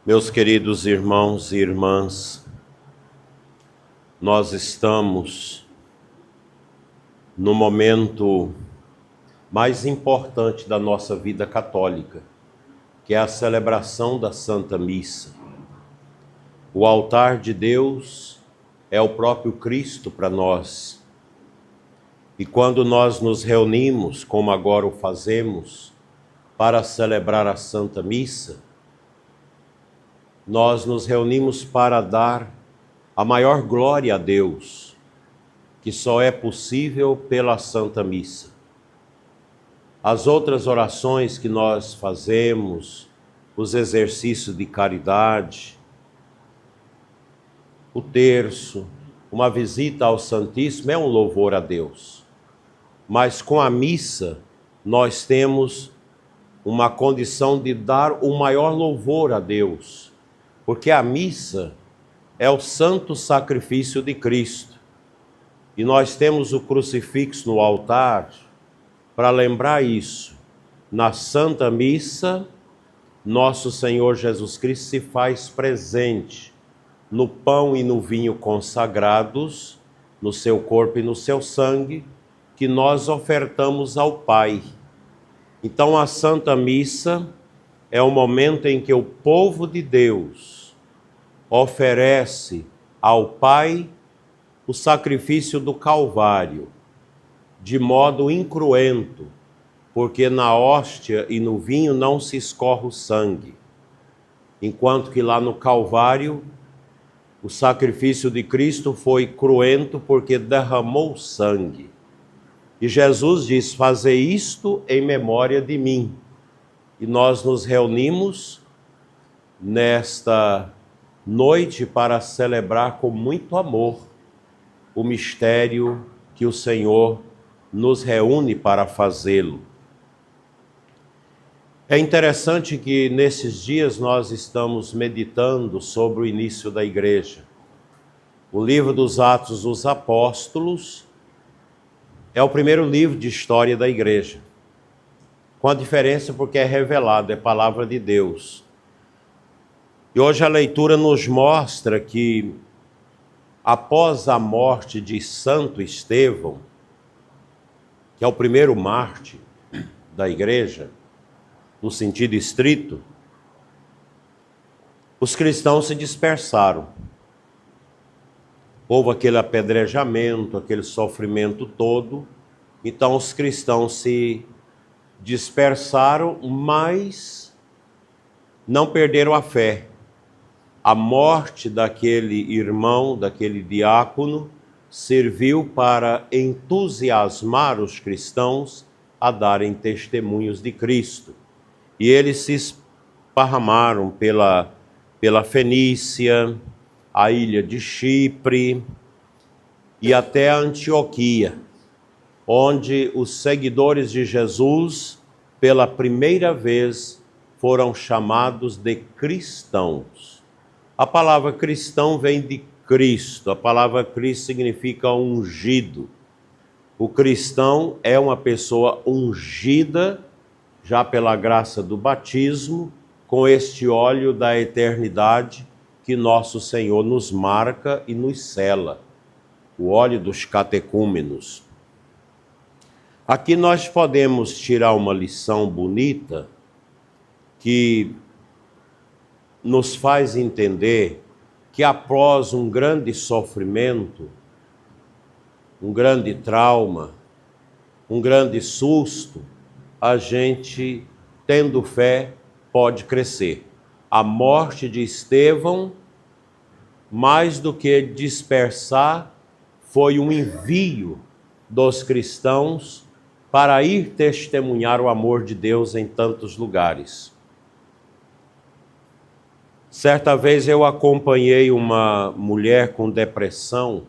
Meus queridos irmãos e irmãs, nós estamos no momento mais importante da nossa vida católica, que é a celebração da Santa Missa. O altar de Deus é o próprio Cristo para nós. E quando nós nos reunimos, como agora o fazemos, para celebrar a Santa Missa, nós nos reunimos para dar a maior glória a Deus, que só é possível pela Santa Missa. As outras orações que nós fazemos, os exercícios de caridade, o terço, uma visita ao Santíssimo é um louvor a Deus. Mas com a missa, nós temos uma condição de dar o maior louvor a Deus, porque a missa é o santo sacrifício de Cristo. E nós temos o crucifixo no altar para lembrar isso. Na Santa Missa, nosso Senhor Jesus Cristo se faz presente no pão e no vinho consagrados, no seu corpo e no seu sangue, que nós ofertamos ao Pai. Então a Santa Missa é o momento em que o povo de Deus oferece ao Pai o sacrifício do Calvário, de modo incruento, porque na hóstia e no vinho não se escorre o sangue, enquanto que lá no Calvário o sacrifício de Cristo foi cruento porque derramou sangue. E Jesus diz: fazei isto em memória de mim. E nós nos reunimos nesta noite para celebrar com muito amor o mistério que o Senhor nos reúne para fazê-lo. É interessante que nesses dias nós estamos meditando sobre o início da igreja. O livro dos Atos dos Apóstolos é o primeiro livro de história da igreja, com a diferença porque é revelado, é palavra de Deus. E hoje a leitura nos mostra que após a morte de Santo Estevão, que é o primeiro mártir da igreja, no sentido estrito, os cristãos se dispersaram. Houve aquele apedrejamento, aquele sofrimento todo, então os cristãos se dispersaram, mas não perderam a fé. A morte daquele irmão, daquele diácono, serviu para entusiasmar os cristãos a darem testemunhos de Cristo. E eles se esparramaram pela Fenícia, a ilha de Chipre e até a Antioquia, onde os seguidores de Jesus, pela primeira vez, foram chamados de cristãos. A palavra cristão vem de Cristo, a palavra Cristo significa ungido. O cristão é uma pessoa ungida, já pela graça do batismo, com este óleo da eternidade que nosso Senhor nos marca e nos sela, o óleo dos catecúmenos. Aqui nós podemos tirar uma lição bonita que nos faz entender que após um grande sofrimento, um grande trauma, um grande susto, a gente, tendo fé, pode crescer. A morte de Estevão, mais do que dispersar, foi um envio dos cristãos para ir testemunhar o amor de Deus em tantos lugares. Certa vez eu acompanhei uma mulher com depressão.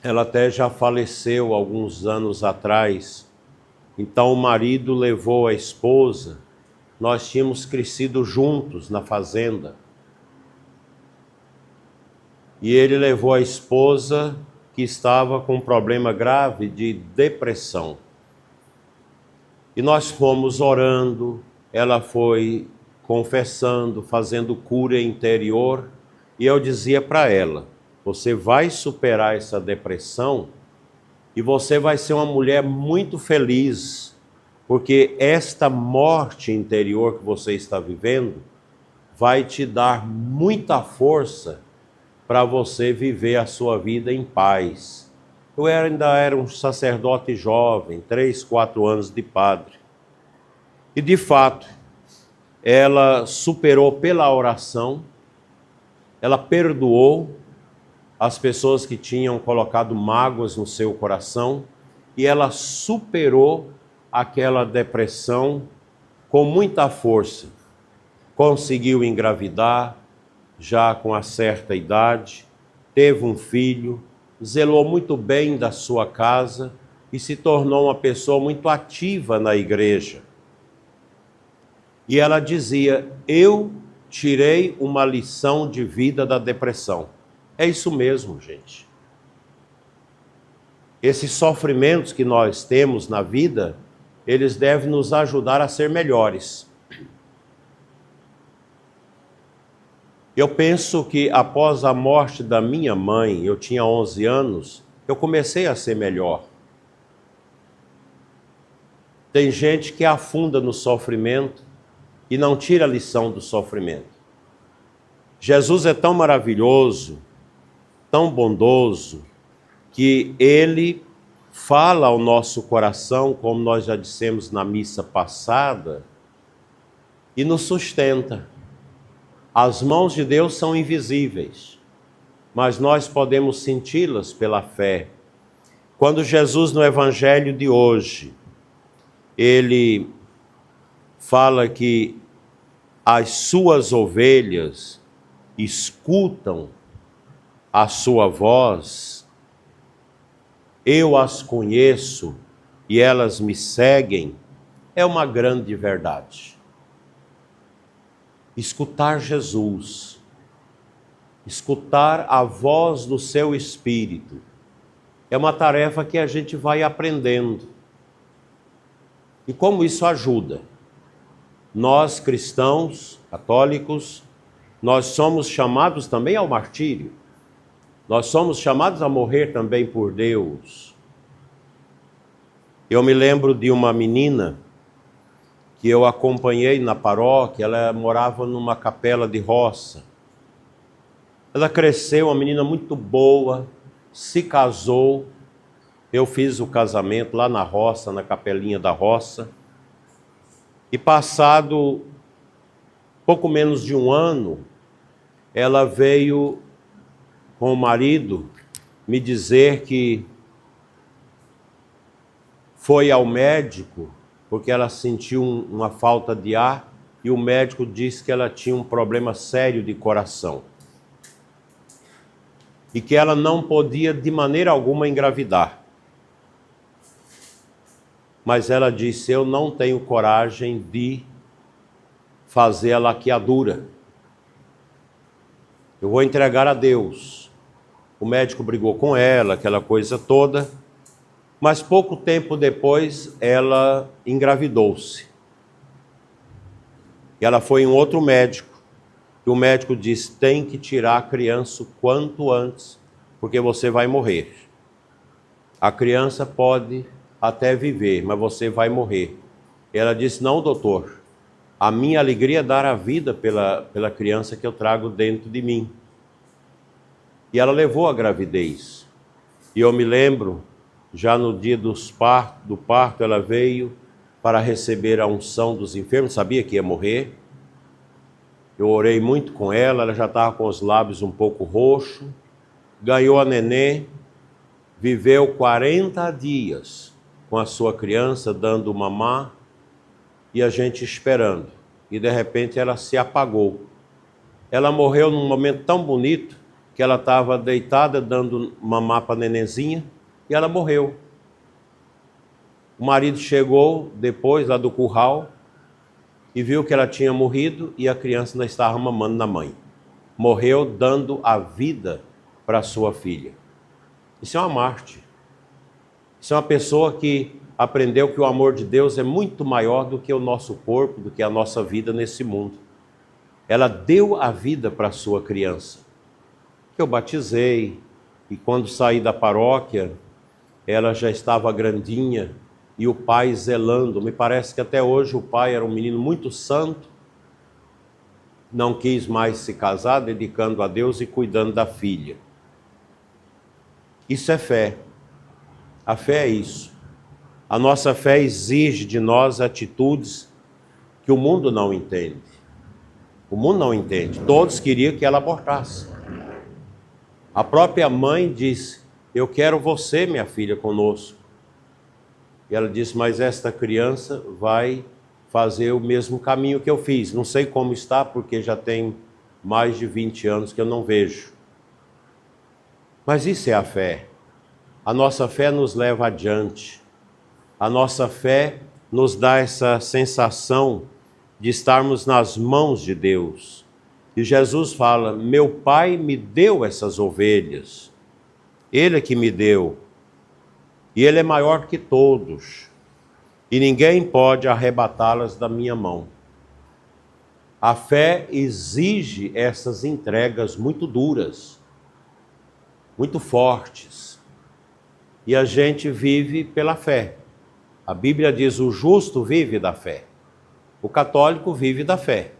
Ela até já faleceu alguns anos atrás. Então o marido levou a esposa. Nós tínhamos crescido juntos na fazenda. E ele levou a esposa que estava com um problema grave de depressão. E nós fomos orando, ela foi confessando, fazendo cura interior, e eu dizia para ela: você vai superar essa depressão e você vai ser uma mulher muito feliz, porque esta morte interior que você está vivendo vai te dar muita força para você viver a sua vida em paz. Eu ainda era um sacerdote jovem, 3, 4 anos de padre. E de fato, ela superou pela oração, ela perdoou as pessoas que tinham colocado mágoas no seu coração, e ela superou aquela depressão com muita força. Conseguiu engravidar, já com a certa idade, teve um filho, zelou muito bem da sua casa e se tornou uma pessoa muito ativa na igreja. E ela dizia: eu tirei uma lição de vida da depressão. É isso mesmo, gente. Esses sofrimentos que nós temos na vida, eles devem nos ajudar a ser melhores. Eu penso que após a morte da minha mãe, eu tinha 11 anos, eu comecei a ser melhor. Tem gente que afunda no sofrimento e não tira a lição do sofrimento. Jesus é tão maravilhoso, tão bondoso, que Ele fala ao nosso coração, como nós já dissemos na missa passada, e nos sustenta. As mãos de Deus são invisíveis, mas nós podemos senti-las pela fé. Quando Jesus, no Evangelho de hoje, Ele fala que as suas ovelhas escutam a sua voz, eu as conheço e elas me seguem, é uma grande verdade. Escutar Jesus, escutar a voz do seu Espírito, é uma tarefa que a gente vai aprendendo. E como isso ajuda? Nós, cristãos, católicos, nós somos chamados também ao martírio. Nós somos chamados a morrer também por Deus. Eu me lembro de uma menina que eu acompanhei na paróquia, ela morava numa capela de roça. Ela cresceu, uma menina muito boa, se casou. Eu fiz o casamento lá na roça, na capelinha da roça. E passado pouco menos de um ano, ela veio com o marido me dizer que foi ao médico porque ela sentiu uma falta de ar e o médico disse que ela tinha um problema sério de coração e que ela não podia de maneira alguma engravidar. Mas ela disse: eu não tenho coragem de fazer a laqueadura. Eu vou entregar a Deus. O médico brigou com ela, aquela coisa toda. Mas pouco tempo depois, ela engravidou-se. E ela foi em outro médico. E o médico disse: tem que tirar a criança o quanto antes, porque você vai morrer. A criança pode até viver, mas você vai morrer. Ela disse: não, doutor, a minha alegria é dar a vida pela criança que eu trago dentro de mim. E ela levou a gravidez. E eu me lembro, já no dia do parto, ela veio para receber a unção dos enfermos, sabia que ia morrer. Eu orei muito com ela, ela já estava com os lábios um pouco roxos, ganhou a nenê, viveu 40 dias com a sua criança, dando mamar, e a gente esperando. E de repente ela se apagou. Ela morreu num momento tão bonito, que ela estava deitada, dando mamar para a nenenzinha, e ela morreu. O marido chegou depois lá do curral, e viu que ela tinha morrido, e a criança ainda estava mamando na mãe. Morreu dando a vida para sua filha. Isso é uma mártir. Isso é uma pessoa que aprendeu que o amor de Deus é muito maior do que o nosso corpo, do que a nossa vida nesse mundo. Ela deu a vida para a sua criança. Eu batizei, e quando saí da paróquia, ela já estava grandinha, e o pai zelando. Me parece que até hoje o pai era um menino muito santo, não quis mais se casar, dedicando a Deus e cuidando da filha. Isso é fé. A fé é isso. A nossa fé exige de nós atitudes que o mundo não entende. O mundo não entende. Todos queriam que ela abortasse. A própria mãe disse: eu quero você, minha filha, conosco. E ela disse: mas esta criança vai fazer o mesmo caminho que eu fiz. Não sei como está, porque já tem mais de 20 anos que eu não vejo. Mas isso é a fé. A nossa fé nos leva adiante. A nossa fé nos dá essa sensação de estarmos nas mãos de Deus. E Jesus fala: meu Pai me deu essas ovelhas. Ele é que me deu. E Ele é maior que todos. E ninguém pode arrebatá-las da minha mão. A fé exige essas entregas muito duras, muito fortes. E a gente vive pela fé. A Bíblia diz: o justo vive da fé. O católico vive da fé.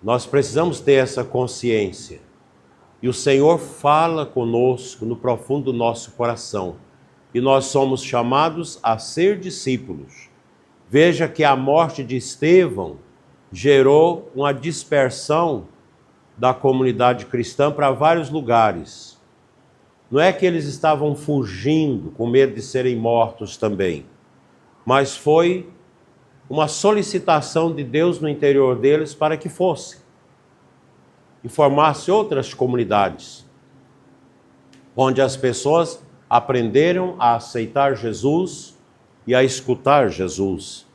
Nós precisamos ter essa consciência. E o Senhor fala conosco no profundo do nosso coração. E nós somos chamados a ser discípulos. Veja que a morte de Estevão gerou uma dispersão da comunidade cristã para vários lugares. Não é que eles estavam fugindo com medo de serem mortos também, mas foi uma solicitação de Deus no interior deles para que fosse e formasse outras comunidades, onde as pessoas aprenderam a aceitar Jesus e a escutar Jesus.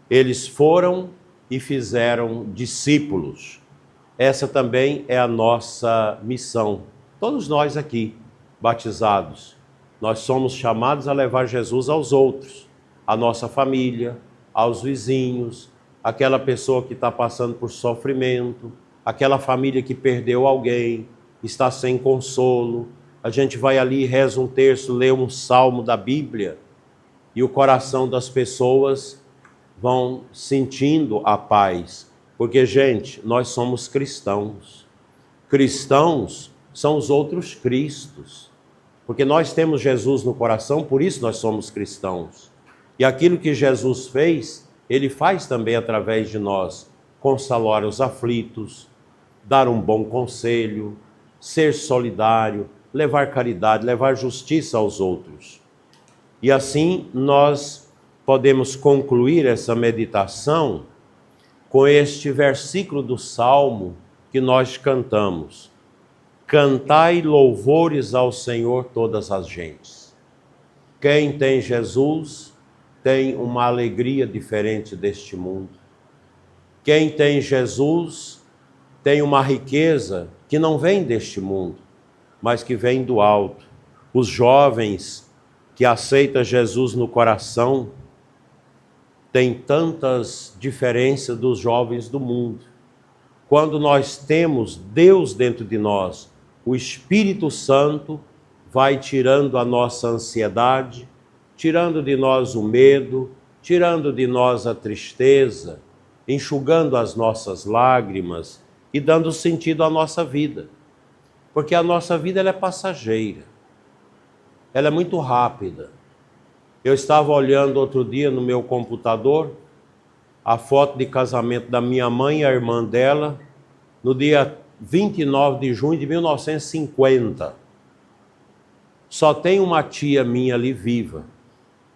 Eles foram e fizeram discípulos. Essa também é a nossa missão. Todos nós aqui, batizados, nós somos chamados a levar Jesus aos outros, à nossa família, aos vizinhos, aquela pessoa que está passando por sofrimento, aquela família que perdeu alguém, está sem consolo. A gente vai ali, reza um terço, lê um salmo da Bíblia, e o coração das pessoas vão sentindo a paz. Porque, gente, nós somos cristãos. Cristãos são os outros Cristos. Porque nós temos Jesus no coração, por isso nós somos cristãos. E aquilo que Jesus fez, Ele faz também através de nós. Consolar os aflitos, dar um bom conselho, ser solidário, levar caridade, levar justiça aos outros. E assim nós podemos concluir essa meditação com este versículo do Salmo que nós cantamos: cantai louvores ao Senhor todas as gentes. Quem tem Jesus tem uma alegria diferente deste mundo. Quem tem Jesus tem uma riqueza que não vem deste mundo, mas que vem do alto. Os jovens que aceitam Jesus no coração têm tantas diferenças dos jovens do mundo. Quando nós temos Deus dentro de nós, o Espírito Santo vai tirando a nossa ansiedade, tirando de nós o medo, tirando de nós a tristeza, enxugando as nossas lágrimas e dando sentido à nossa vida. Porque a nossa vida ela é passageira, ela é muito rápida. Eu estava olhando outro dia no meu computador a foto de casamento da minha mãe e a irmã dela, no dia 29 de junho de 1950. Só tem uma tia minha ali viva.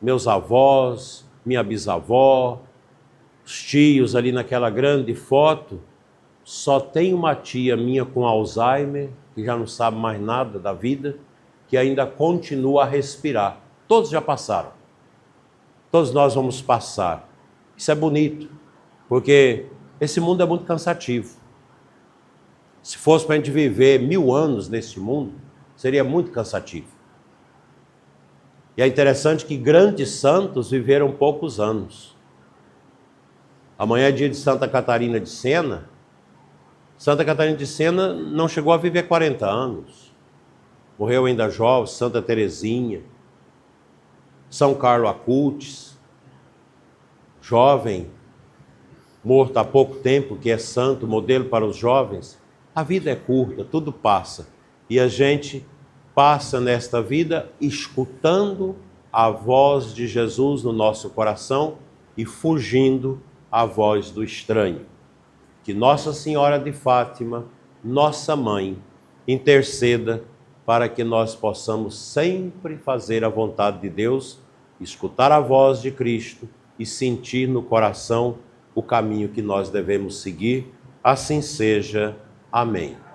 Meus avós, minha bisavó, os tios ali naquela grande foto. Só tem uma tia minha com Alzheimer, que já não sabe mais nada da vida, que ainda continua a respirar. Todos já passaram. Todos nós vamos passar. Isso é bonito, porque esse mundo é muito cansativo. Se fosse para a gente viver 1000 anos nesse mundo, seria muito cansativo. E é interessante que grandes santos viveram poucos anos. Amanhã é dia de Santa Catarina de Sena. Santa Catarina de Sena não chegou a viver 40 anos. Morreu ainda jovem. Santa Teresinha. São Carlo Acutis, jovem, morto há pouco tempo, que é santo, modelo para os jovens. A vida é curta, tudo passa. E a gente passa nesta vida escutando a voz de Jesus no nosso coração e fugindo à voz do estranho. Que Nossa Senhora de Fátima, nossa mãe, interceda para que nós possamos sempre fazer a vontade de Deus, escutar a voz de Cristo e sentir no coração o caminho que nós devemos seguir. Assim seja. Amém.